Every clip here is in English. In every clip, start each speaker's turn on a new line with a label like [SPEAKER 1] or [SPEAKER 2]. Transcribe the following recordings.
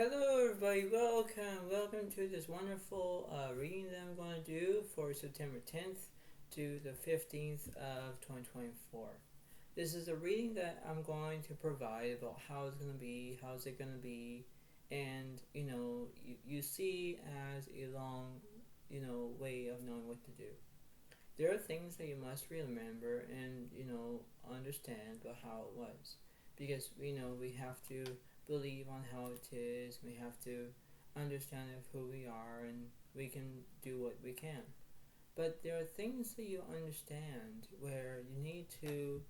[SPEAKER 1] Hello everybody, welcome to this wonderful reading that I'm going to do for September 10th to the 15th of 2024. This is a reading that I'm going to provide about how it's going to be, how's it going to be, and you see as a long, way of knowing what to do. There are things that you must remember and, understand about how it was. Because, we have to believe on how it is, we have to understand of who we are, and we can do what we can. But there are things that you understand where you need to,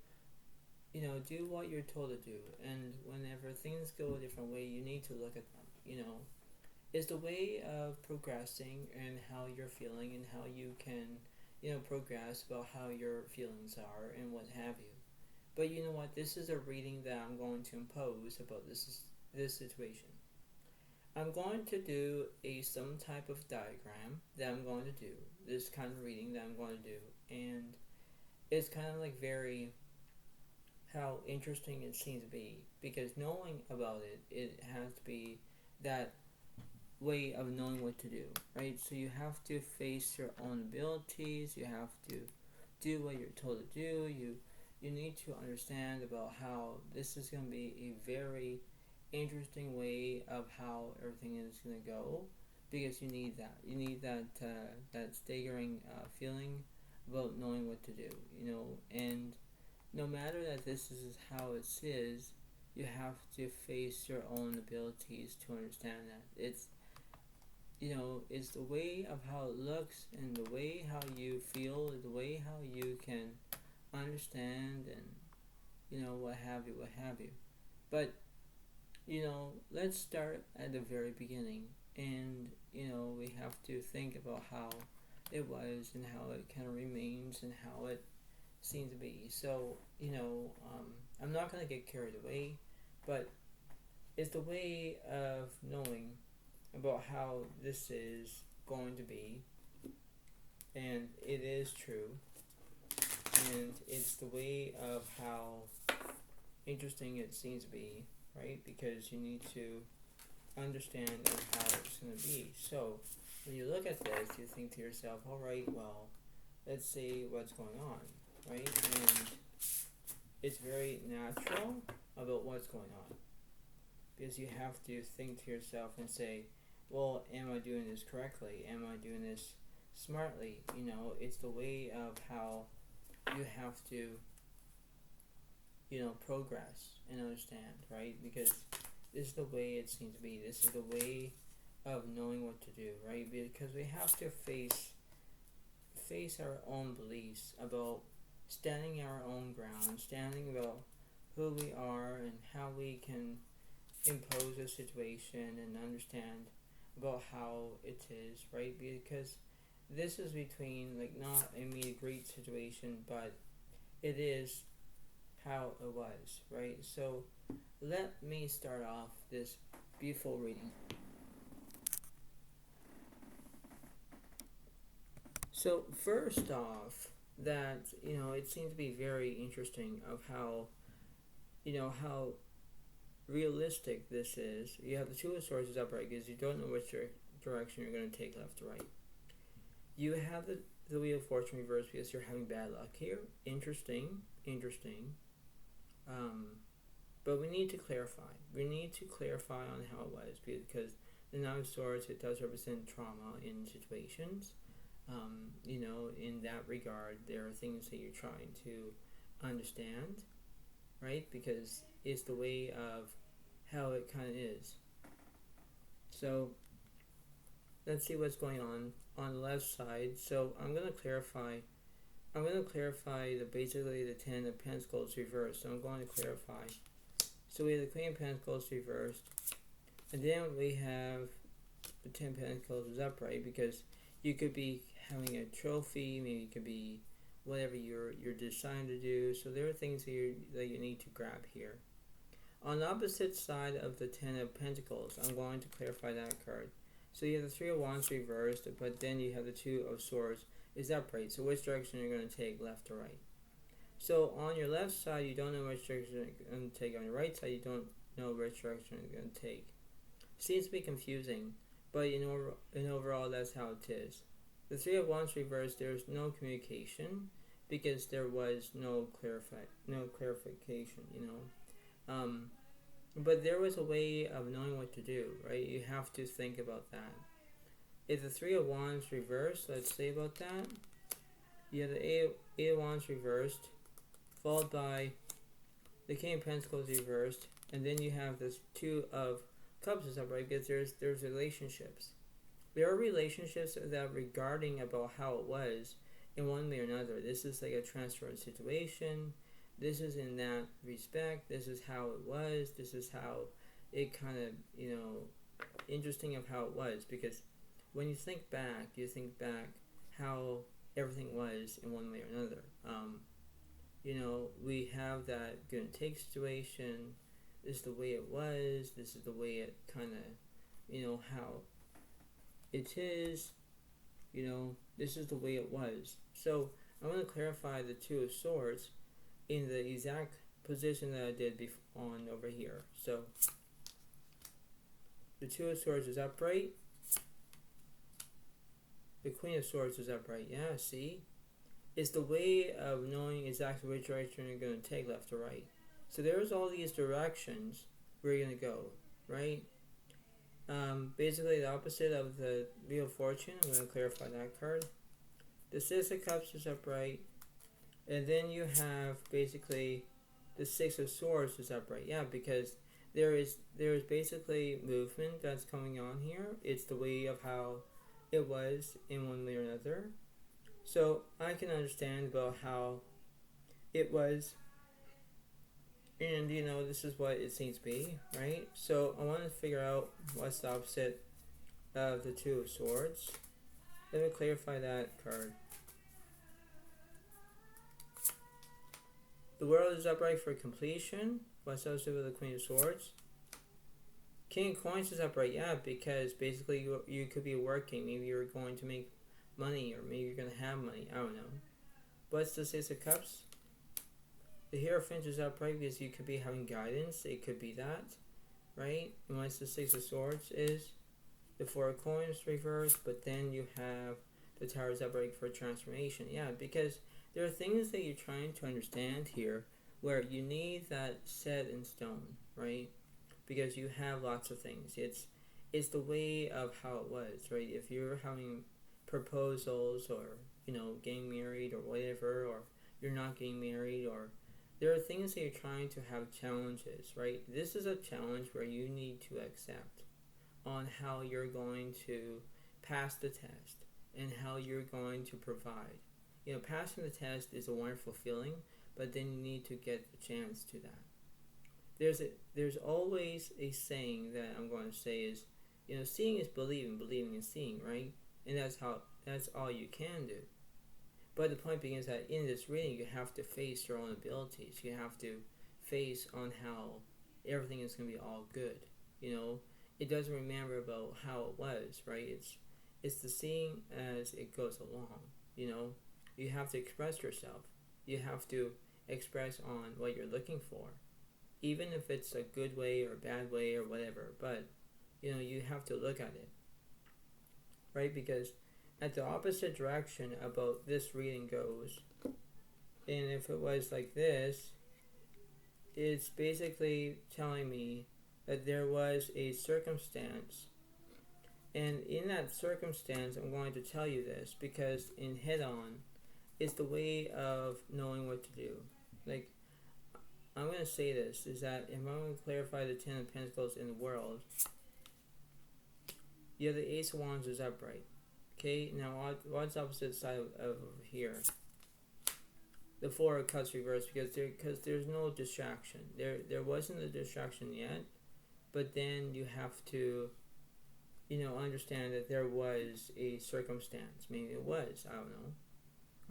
[SPEAKER 1] do what you're told to do. And whenever things go a different way, you need to look at them, It's the way of progressing and how you're feeling and how you can progress about how your feelings are and what have you. But you know what? This is a reading that I'm going to impose about this situation. I'm going to do some type of diagram that I'm going to do. This kind of reading that I'm going to do, and it's kind of like very how interesting it seems to be, because knowing about it has to be that way of knowing what to do, right? So you have to face your own abilities. You have to do what you're told to do. You need to understand about how this is going to be a very interesting way of how everything is going to go, because you need that. You need that staggering feeling about knowing what to do, and no matter that this is how it is, you have to face your own abilities to understand that. It's the way of how it looks and the way how you feel, the way how you can understand and, what have you. But, let's start at the very beginning, and, we have to think about how it was and how it kind of remains and how it seems to be. So, I'm not going to get carried away, but it's the way of knowing about how this is going to be, and it is true, and it's the way of how interesting it seems to be, right? Because you need to understand how it's going to be. So when you look at this, you think to yourself, all right, well, let's see what's going on, right? And it's very natural about what's going on, because you have to think to yourself and say, well, am I doing this correctly? Am I doing this smartly? It's the way of how you have to, progress and understand, right? Because this is the way it seems to be. This is the way of knowing what to do, right? Because we have to face our own beliefs about standing our own ground, standing about who we are and how we can impose a situation and understand about how it is, right? Because this is between, like, not a meet great situation, but it is how it was, right? So let me start off this beautiful reading. So first off, that it seems to be very interesting of how how realistic this is. You have the Two of Swords upright because you don't know which direction you're going to take, left to right. You have the Wheel of Fortune reversed because you're having bad luck here. Interesting. But we need to clarify. We need to clarify on how it was, because the Nine of Swords, it does represent trauma in situations. In that regard, there are things that you're trying to understand, right? Because it's the way of how it kind of is. So let's see what's going on the left side. So I'm going to clarify basically the Ten of Pentacles reversed. So I'm going to clarify. So we have the Queen of Pentacles reversed, and then we have the Ten of Pentacles is upright, because you could be having a trophy, maybe it could be whatever you're deciding to do. So there are things that you need to grab here. On the opposite side of the Ten of Pentacles, I'm going to clarify that card. So you have the Three of Wands reversed, but then you have the Two of Swords is upright. So which direction you're going to take, left or right? So on your left side, you don't know which direction you're going to take. On your right side, you don't know which direction you're going to take. Seems to be confusing, but overall, that's how it is. The Three of Wands reversed, there's no communication because there was no clarification, But there was a way of knowing what to do, right? You have to think about that. If the Three of Wands reversed, let's say about that. You have the Eight of Wands reversed, followed by the King of Pentacles reversed, and then you have this Two of Cups is upright because there's relationships. There are relationships that are regarding about how it was in one way or another. This is like a transfer situation. This is in that respect. This is how it was. This is how it kind of, interesting of how it was. Because when you think back how everything was in one way or another. We have that give and take situation. This is the way it was. This is the way it kind of, how it is. This is the way it was. So I want to clarify the Two of Swords in the exact position that I did on over here. So the Two of Swords is upright. The Queen of Swords is upright. Yeah, see? It's the way of knowing exactly which direction you're going to take, left or right. So there's all these directions where you're going to go, right? Basically the opposite of the Wheel of Fortune. I'm going to clarify that card. The Six of Cups is upright. And then you have basically the Six of Swords is upright. Yeah, because there is basically movement that's coming on here. It's the way of how it was in one way or another. So I can understand about how it was. And this is what it seems to be, right? So I want to figure out what's the opposite of the Two of Swords. Let me clarify that card. The World is upright for completion. What's the opposite of the Queen of Swords? King of Coins is upright, yeah, because basically you could be working. Maybe you're going to make money, or maybe you're going to have money. I don't know. What's the Six of Cups? The Hierophant is upright because you could be having guidance. It could be that, right? And what's the Six of Swords is? The Four of Coins reversed, but then you have the Tower is upright for transformation. Yeah, because there are things that you're trying to understand here where you need that set in stone, right? Because you have lots of things. It's the way of how it was, right? If you're having proposals or, getting married or whatever, or you're not getting married, or there are things that you're trying to have challenges, right? This is a challenge where you need to accept on how you're going to pass the test and how you're going to provide. Passing the test is a wonderful feeling, but then you need to get the chance to that. There's always a saying that I'm going to say is, seeing is believing, believing is seeing, right? And that's all you can do. But the point being is that in this reading, you have to face your own abilities. You have to face on how everything is going to be all good. It doesn't remember about how it was, right? It's the seeing as it goes along. You have to express yourself. You have to express on what you're looking for, even if it's a good way or a bad way or whatever. But you have to look at it, right? Because at the opposite direction about this reading goes, and if it was like this, it's basically telling me that there was a circumstance, and in that circumstance I'm going to tell you this because in head-on it's the way of knowing what to do. Like, I'm going to say this, is that if I'm going to clarify the Ten of Pentacles in the World, you have the Ace of Wands is upright. Okay, now what's the opposite side of over here? The Four of Cups reversed because there's no distraction. There wasn't a distraction yet, but then you have to, understand that there was a circumstance. Maybe it was, I don't know.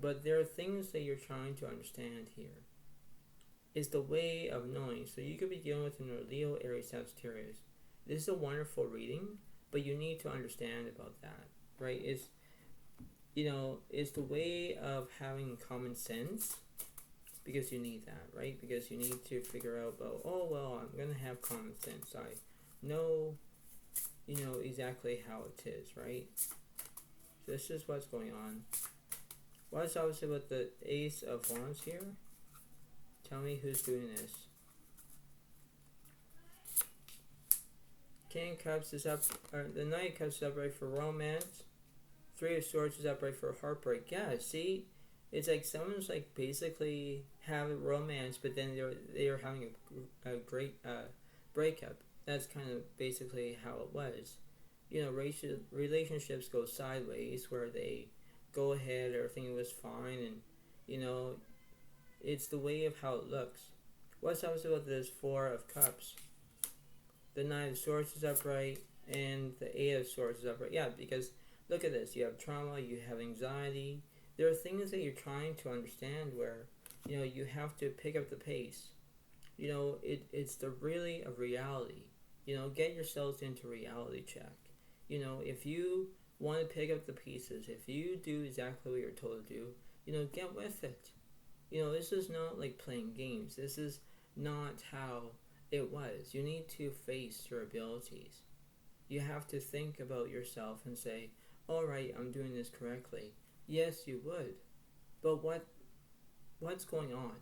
[SPEAKER 1] But there are things that you're trying to understand here. It's the way of knowing. So you could be dealing with an Leo, Aries, Sagittarius. This is a wonderful reading, but you need to understand about that, right? It's the way of having common sense, because you need that, right? Because you need to figure out about, I'm going to have common sense. I know exactly how it is, right? So this is what's going on. What's obviously with the Ace of Wands here? Tell me who's doing this. King of Cups is up, or the Knight of Cups is upright for romance. Three of Swords is upright for heartbreak. Yeah, see, it's like someone's like basically having romance, but then they're having a great breakup. That's kind of basically how it was. Relationships go sideways where they go ahead, everything was fine, and it's the way of how it looks. What's obviously about this Four of Cups? The Nine of Swords is upright, and the Eight of Swords is upright. Yeah, because look at this. You have trauma, you have anxiety. There are things that you're trying to understand where, you have to pick up the pace. It's the really of reality. Get yourselves into reality check. If you want to pick up the pieces, if you do exactly what you're told to do, get with it. This is not like playing games. This is not how it was. You need to face your abilities. You have to think about yourself and say, alright, I'm doing this correctly. Yes, you would. But what's going on?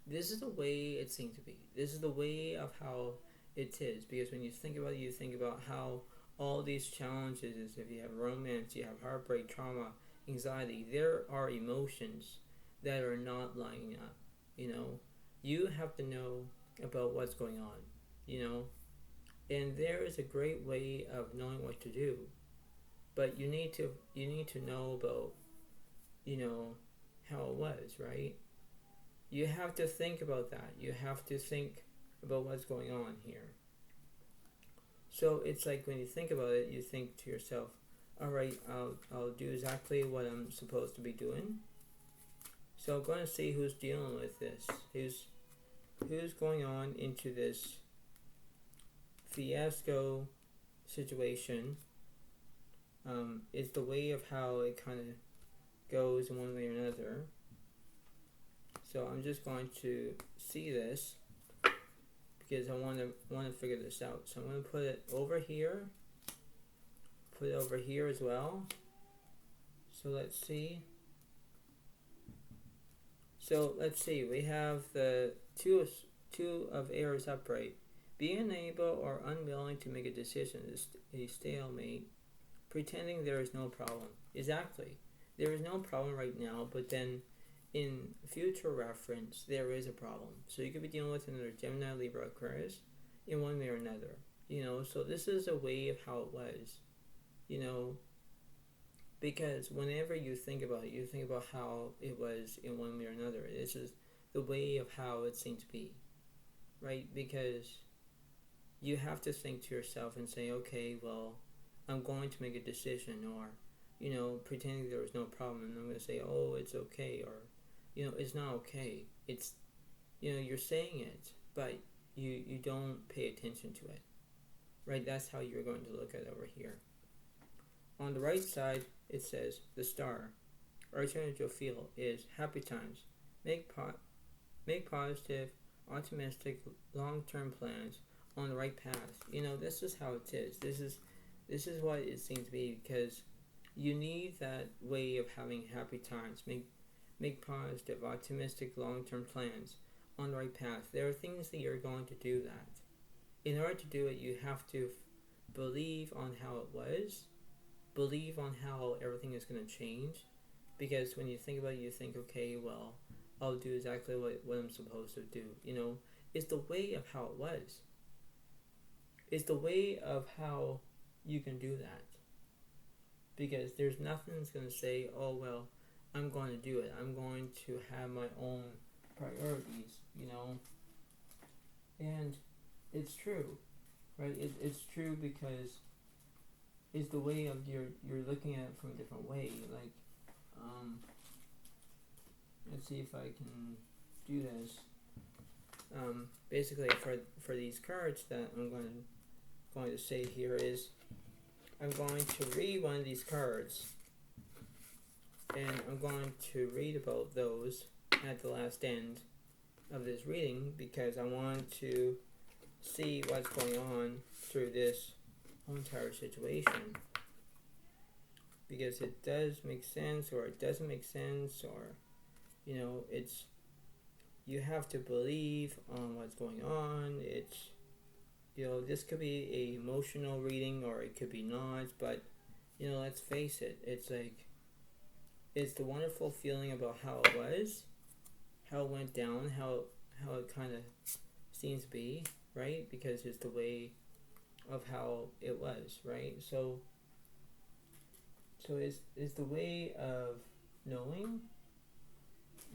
[SPEAKER 1] This is the way it seems to be. This is the way of how it is. Because when you think about it, you think about how all these challenges is, if you have romance, you have heartbreak, trauma, anxiety, there are emotions that are not lining up. You have to know about what's going on, and there is a great way of knowing what to do, but you need to know about, how it was, right? You have to think about that. You have to think about what's going on here. So it's like when you think about it, you think to yourself, alright, I'll do exactly what I'm supposed to be doing. So I'm going to see who's dealing with this. Who's going on into this fiasco situation. It's the way of how it kind of goes in one way or another. So I'm just going to see this because I want to figure this out. So I'm going to put it over here. Put it over here as well. So let's see. We have the two of Aries upright. Being unable or unwilling to make a decision is a stalemate. Pretending there is no problem. Exactly. There is no problem right now, but then in future reference, there is a problem. So you could be dealing with another Gemini, Libra, Aquarius in one way or another. So this is a way of how it was. Because whenever you think about it, you think about how it was in one way or another. This is the way of how it seemed to be, right? Because you have to think to yourself and say, okay, well, I'm going to make a decision, or, pretending there was no problem, and I'm going to say, oh, it's okay, or, it's not okay. It's, you're saying it, but you don't pay attention to it, right? That's how you're going to look at it over here. On the right side, it says the star. Our alternative field is happy times. Make positive, optimistic, long-term plans on the right path. This is how it is. This is what it seems to be, because you need that way of having happy times. Make positive, optimistic, long-term plans on the right path. There are things that you're going to do that. In order to do it, you have to believe on how it was. Believe on how everything is going to change, because when you think about it, you think, okay, well, I'll do exactly what I'm supposed to do. It's the way of how it was. It's the way of how you can do that, because there's nothing that's going to say, oh, well, I'm going to do it. I'm going to have my own priorities, and it's true, right? It's true because is the way of you're looking at it from a different way. Like, let's see if I can do this. Basically, for these cards that I'm going to say here is, I'm going to read one of these cards, and I'm going to read about those at the last end of this reading, because I want to see what's going on through this whole entire situation, because it does make sense or it doesn't make sense, or it's, you have to believe on what's going on. It's, this could be a emotional reading or it could be not, but let's face it, it's like, it's the wonderful feeling about how it was, how it went down, how it kind of seems to be, right? Because it's the way of how it was, right? So it's the way of knowing,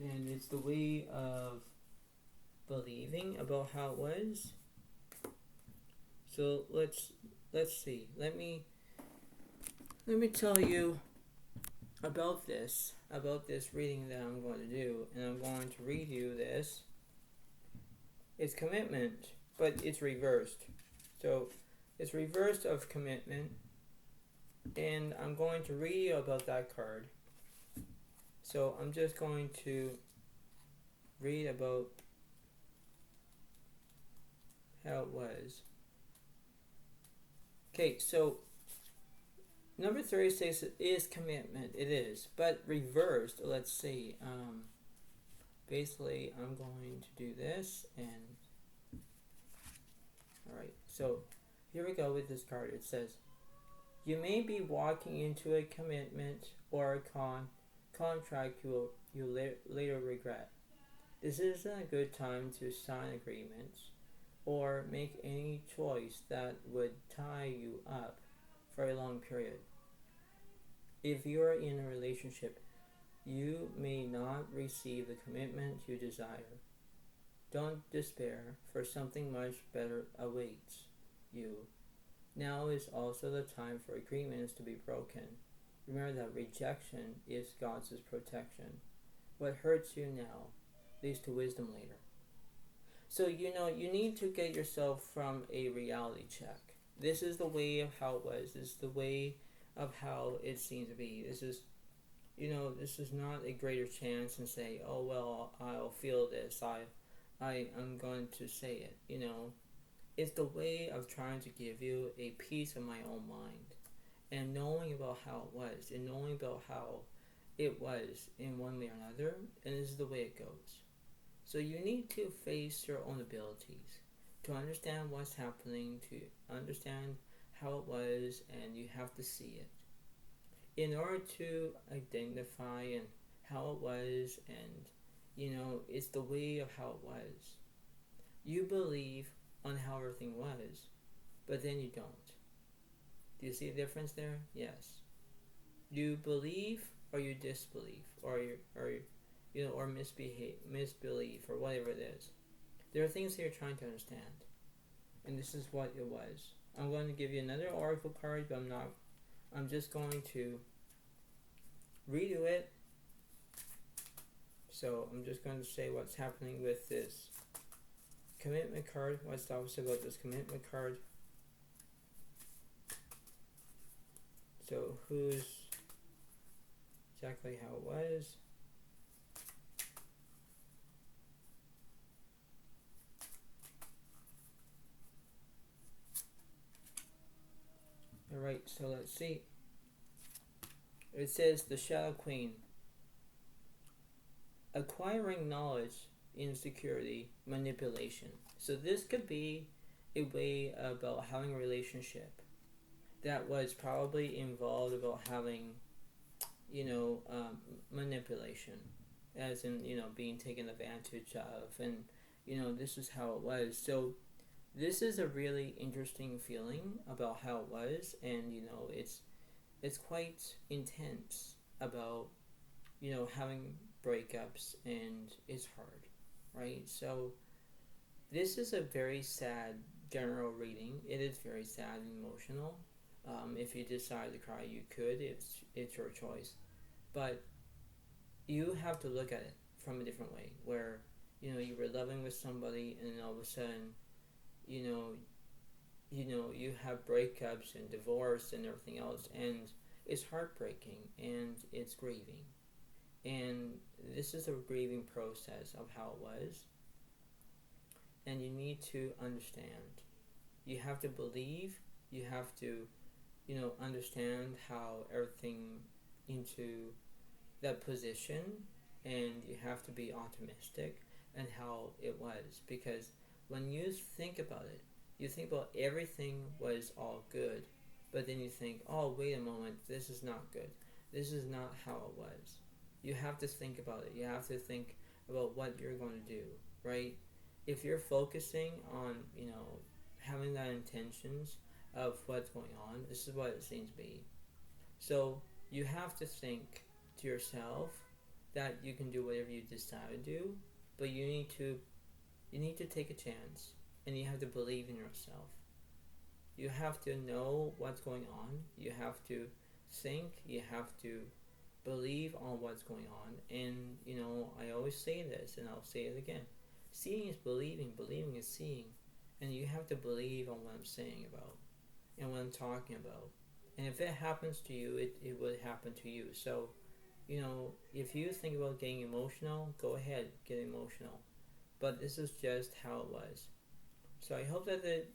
[SPEAKER 1] and it's the way of believing about how it was. So let's see. Let me tell you about this reading that I'm going to do, and I'm going to read you this. It's commitment, but it's reversed. So it's reversed of commitment, and I'm going to read you about that card. So I'm just going to read about how it was. Okay, so number 36 is commitment. It is, but reversed. Let's see. Basically, I'm going to do this, and all right. So here we go with this card. It says, you may be walking into a commitment or a contract you later regret. This isn't a good time to sign agreements or make any choice that would tie you up for a long period. If you are in a relationship, you may not receive the commitment you desire. Don't despair, for something much better awaits you. Now is also the time for agreements to be broken. Remember that rejection is God's protection. What hurts you now leads to wisdom later. So you need to get yourself from a reality check. This is the way of how it was. This is the way of how it seems to be. This is not a greater chance and say, oh well, I'll feel this. I'm going to say it. It's the way of trying to give you a piece of my own mind, and knowing about how it was, and knowing about how it was in one way or another, and this is the way it goes. So you need to face your own abilities, to understand what's happening, to understand how it was, and you have to see it. In order to identify and how it was, and it's the way of how it was. You believe on how everything was, but then you don't. Do you see the difference there? Yes. You believe or you disbelieve, or misbelieve, or whatever it is. There are things that you're trying to understand, and this is what it was. I'm going to give you another oracle card, but I'm just going to redo it. So I'm just going to say what's happening with this commitment card. What's the opposite about this commitment card? So who's exactly how it was. Alright, so let's see. It says the Shadow Queen. Acquiring knowledge, insecurity, manipulation. So this could be a way about having a relationship that was probably involved about having, manipulation, as in, being taken advantage of, and, this is how it was. So this is a really interesting feeling about how it was, and, it's quite intense about, having breakups, and it's hard, right? So this is a very sad general reading. It is very sad and emotional. If you decide to cry, you could. It's your choice, but you have to look at it from a different way. Where you were loving with somebody, and then all of a sudden, you have breakups and divorce and everything else, and it's heartbreaking and it's grieving. And this is a grieving process of how it was. And you need to understand. You have to believe You have to, understand how everything into that position, and you have to be optimistic and how it was, because when you think about it, you think about everything was all good, but then you think, oh, wait a moment, this is not good, this is not how it was. You have to think about it. You have to think about what you're going to do, right? If you're focusing on, having that intentions of what's going on, this is what it seems to be. So you have to think to yourself that you can do whatever you decide to do, but you need to take a chance, and you have to believe in yourself. You have to know what's going on. You have to think. You have to believe on what's going on. And I always say this, and I'll say it again. Seeing is believing. Believing is seeing. And you have to believe on what I'm saying about and what I'm talking about. And if it happens to you, it would happen to you. So, if you think about getting emotional, go ahead, get emotional. But this is just how it was. So I hope that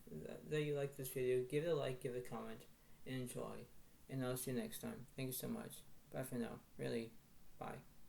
[SPEAKER 1] you like this video. Give it a like, give it a comment, and enjoy. And I'll see you next time. Thank you so much. Bye for now. Really, bye.